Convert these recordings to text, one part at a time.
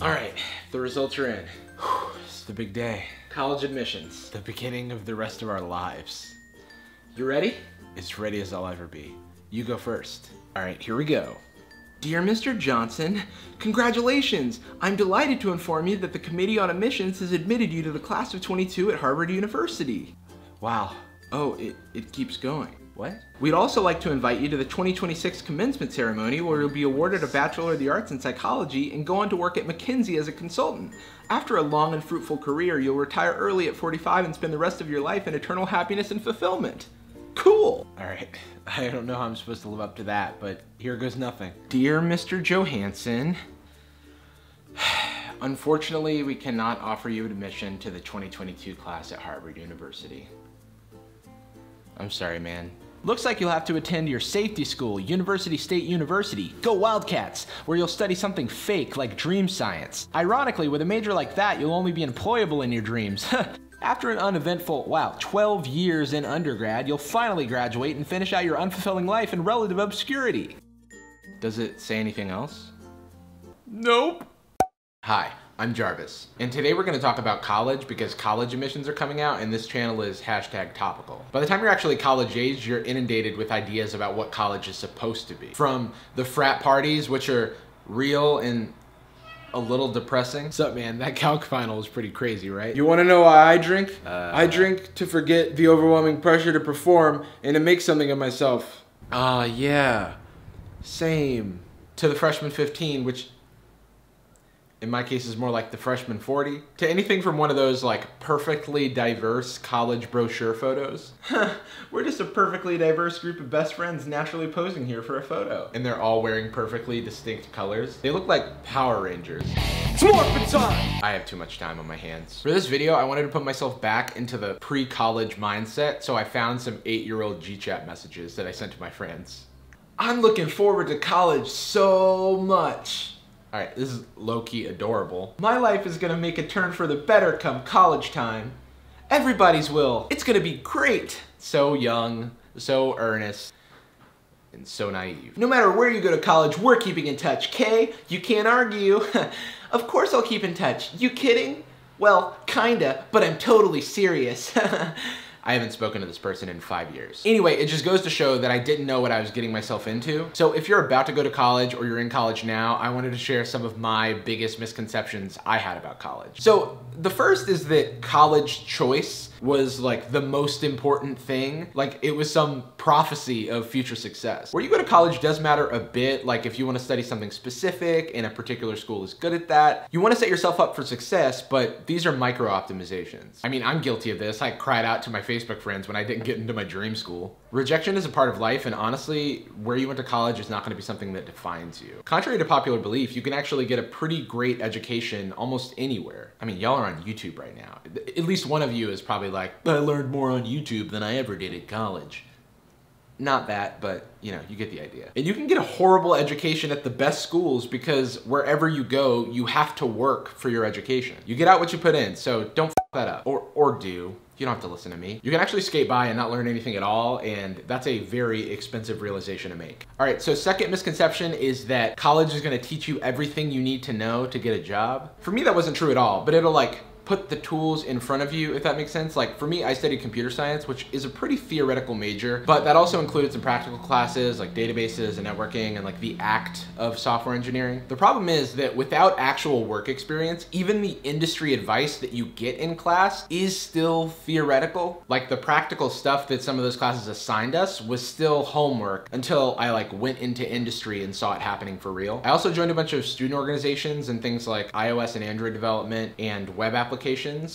All right, the results are in. It's the big day. College admissions. The beginning of the rest of our lives. You ready? As ready as I'll ever be. You go first. All right, here we go. Dear Mr. Johnson, congratulations! I'm delighted to inform you that the Committee on Admissions has admitted you to the class of 22 at Harvard University. Wow. Oh, it keeps going. What? We'd also like to invite you to the 2026 commencement ceremony where you'll be awarded a Bachelor of the Arts in Psychology and go on to work at McKinsey as a consultant. After a long and fruitful career, you'll retire early at 45 and spend the rest of your life in eternal happiness and fulfillment. Cool! Alright, I don't know how I'm supposed to live up to that, but here goes nothing. Dear Mr. Johansson, unfortunately we cannot offer you admission to the 2022 class at Harvard University. I'm sorry, man. Looks like you'll have to attend your safety school, University State University. Go Wildcats, where you'll study something fake like dream science. Ironically, with a major like that, you'll only be employable in your dreams. After an uneventful, 12 years in undergrad, you'll finally graduate and finish out your unfulfilling life in relative obscurity. Does it say anything else? Nope. Hi, I'm Jarvis, and today we're going to talk about college because college admissions are coming out and this channel is #topical. By the time you're actually college age, you're inundated with ideas about what college is supposed to be. From the frat parties, which are real and a little depressing. What's up, man? That calc final was pretty crazy, right? You want to know why I drink? I drink to forget the overwhelming pressure to perform and to make something of myself. Yeah. Same. To the freshman 15, which in my case is more like the freshman 40. To anything from one of those like perfectly diverse college brochure photos. We're just a perfectly diverse group of best friends naturally posing here for a photo. And they're all wearing perfectly distinct colors. They look like Power Rangers. It's morphin' time! I have too much time on my hands. For this video, I wanted to put myself back into the pre-college mindset, so I found some 8-year-old G-chat messages that I sent to my friends. I'm looking forward to college so much. All right, this is low-key adorable. My life is gonna make a turn for the better come college time. Everybody's will. It's gonna be great. So young, so earnest, and so naive. No matter where you go to college, we're keeping in touch, Kay? You can't argue. Of course I'll keep in touch. You kidding? Well, kinda, but I'm totally serious. I haven't spoken to this person in 5 years. Anyway, it just goes to show that I didn't know what I was getting myself into. So if you're about to go to college or you're in college now, I wanted to share some of my biggest misconceptions I had about college. So the first is that college choice was like the most important thing. Like it was some prophecy of future success. Where you go to college does matter a bit. Like if you want to study something specific and a particular school is good at that, you want to set yourself up for success, but these are micro optimizations. I mean, I'm guilty of this. I cried out to my Facebook friends when I didn't get into my dream school. Rejection is a part of life, and honestly, where you went to college is not going to be something that defines you. Contrary to popular belief, you can actually get a pretty great education almost anywhere. I mean, y'all are on YouTube right now. At least one of you is probably like, I learned more on YouTube than I ever did at college. Not that, but you know, you get the idea. And you can get a horrible education at the best schools because wherever you go, you have to work for your education. You get out what you put in, so don't f that up. Or do. You don't have to listen to me. You can actually skate by and not learn anything at all, and that's a very expensive realization to make. All right, so second misconception is that college is gonna teach you everything you need to know to get a job. For me, that wasn't true at all, but it'll like put the tools in front of you, if that makes sense. Like for me, I studied computer science, which is a pretty theoretical major, but that also included some practical classes like databases and networking and like the act of software engineering. The problem is that without actual work experience, even the industry advice that you get in class is still theoretical. Like the practical stuff that some of those classes assigned us was still homework until I like went into industry and saw it happening for real. I also joined a bunch of student organizations and things like iOS and Android development and web applications,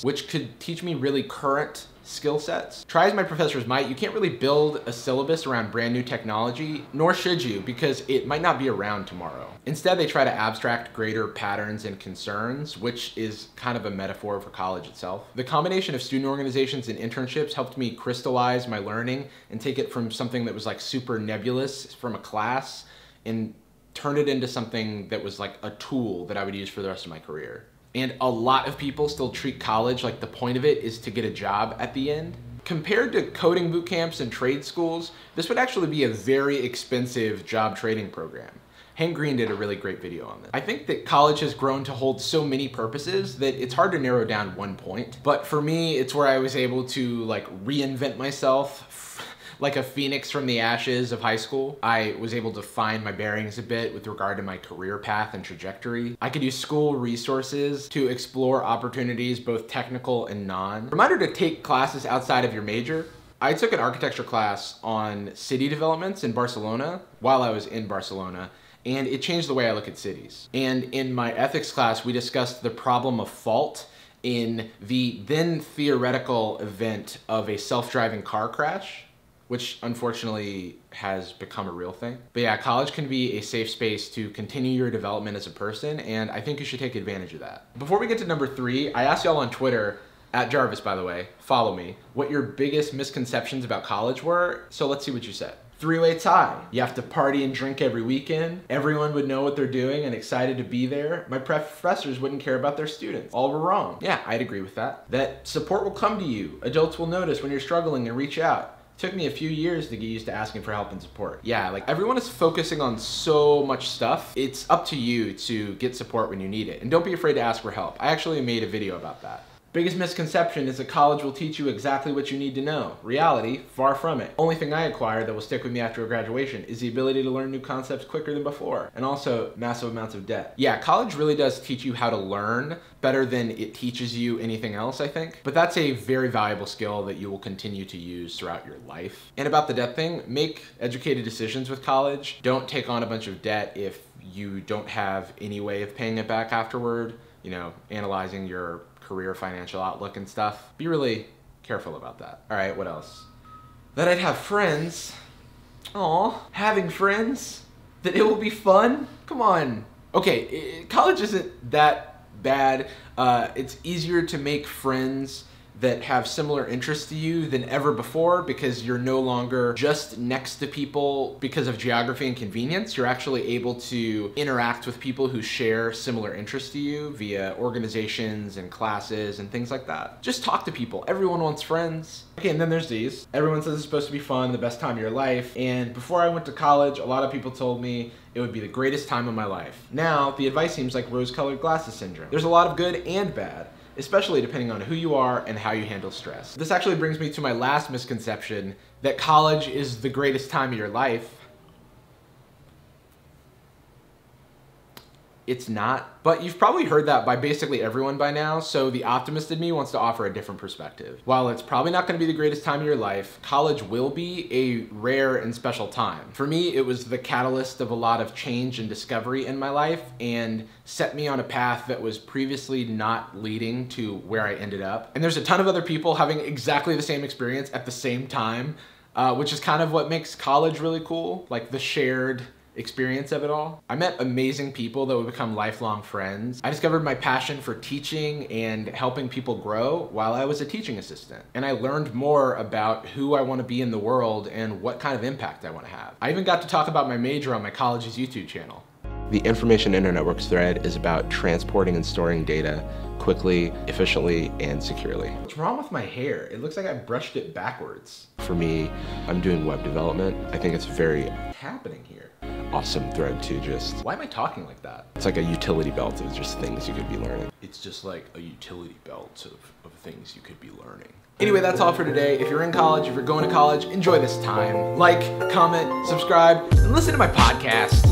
which could teach me really current skill sets. Try as my professors might, you can't really build a syllabus around brand new technology, nor should you, because it might not be around tomorrow. Instead, they try to abstract greater patterns and concerns, which is kind of a metaphor for college itself. The combination of student organizations and internships helped me crystallize my learning and take it from something that was like super nebulous from a class and turn it into something that was like a tool that I would use for the rest of my career. And a lot of people still treat college like the point of it is to get a job at the end. Compared to coding boot camps and trade schools, this would actually be a very expensive job training program. Hank Green did a really great video on this. I think that college has grown to hold so many purposes that it's hard to narrow down one point. But for me, it's where I was able to like reinvent myself like a phoenix from the ashes of high school. I was able to find my bearings a bit with regard to my career path and trajectory. I could use school resources to explore opportunities, both technical and non. Reminder to take classes outside of your major. I took an architecture class on city developments in Barcelona while I was in Barcelona, and it changed the way I look at cities. And in my ethics class, we discussed the problem of fault in the then theoretical event of a self-driving car crash, which unfortunately has become a real thing. But yeah, college can be a safe space to continue your development as a person, and I think you should take advantage of that. Before we get to number 3, I asked y'all on Twitter, at Jarvis by the way, follow me, what your biggest misconceptions about college were, so let's see what you said. 3-way tie. You have to party and drink every weekend. Everyone would know what they're doing and excited to be there. My professors wouldn't care about their students. All were wrong. Yeah, I'd agree with that. That support will come to you. Adults will notice when you're struggling and reach out. It took me a few years to get used to asking for help and support. Yeah, like everyone is focusing on so much stuff. It's up to you to get support when you need it. And don't be afraid to ask for help. I actually made a video about that. Biggest misconception is that college will teach you exactly what you need to know. Reality, far from it. Only thing I acquired that will stick with me after graduation is the ability to learn new concepts quicker than before. And also massive amounts of debt. Yeah, college really does teach you how to learn better than it teaches you anything else, I think. But that's a very valuable skill that you will continue to use throughout your life. And about the debt thing, make educated decisions with college. Don't take on a bunch of debt if you don't have any way of paying it back afterward. You know, analyzing your career financial outlook and stuff. Be really careful about that. All right, what else? That I'd have friends. Aw, having friends? That it will be fun? Come on. Okay, college isn't that bad. It's easier to make friends that have similar interests to you than ever before because you're no longer just next to people because of geography and convenience. You're actually able to interact with people who share similar interests to you via organizations and classes and things like that. Just talk to people. Everyone wants friends. Okay, and then there's these. Everyone says it's supposed to be fun, the best time of your life. And before I went to college, a lot of people told me it would be the greatest time of my life. Now, the advice seems like rose-colored glasses syndrome. There's a lot of good and bad, especially depending on who you are and how you handle stress. This actually brings me to my last misconception, that college is the greatest time of your life. It's not, but you've probably heard that by basically everyone by now, so the optimist in me wants to offer a different perspective. While it's probably not going to be the greatest time of your life, college will be a rare and special time. For me, it was the catalyst of a lot of change and discovery in my life and set me on a path that was previously not leading to where I ended up. And there's a ton of other people having exactly the same experience at the same time, which is kind of what makes college really cool, like the shared experience of it all. I met amazing people that would become lifelong friends. I discovered my passion for teaching and helping people grow while I was a teaching assistant. And I learned more about who I want to be in the world and what kind of impact I want to have. I even got to talk about my major on my college's YouTube channel. The Information Internetworks thread is about transporting and storing data quickly, efficiently, and securely. What's wrong with my hair? It looks like I brushed it backwards. For me, I'm doing web development. I think it's very happening here. Awesome thread to just... Why am I talking like that? It's like a utility belt of just things you could be learning. It's just like a utility belt of things you could be learning. Anyway, that's all for today. If you're in college, if you're going to college, enjoy this time. Like, comment, subscribe, and listen to my podcast.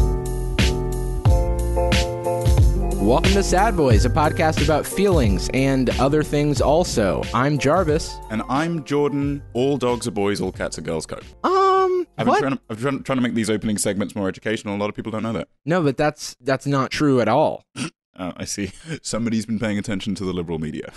Welcome to Sad Boyz, a podcast about feelings and other things also. I'm Jarvis. And I'm Jordan. All dogs are boys, all cats are girls code. I've been trying to make these opening segments more educational. A lot of people don't know that. No, but that's not true at all. I see. Somebody's been paying attention to the liberal media.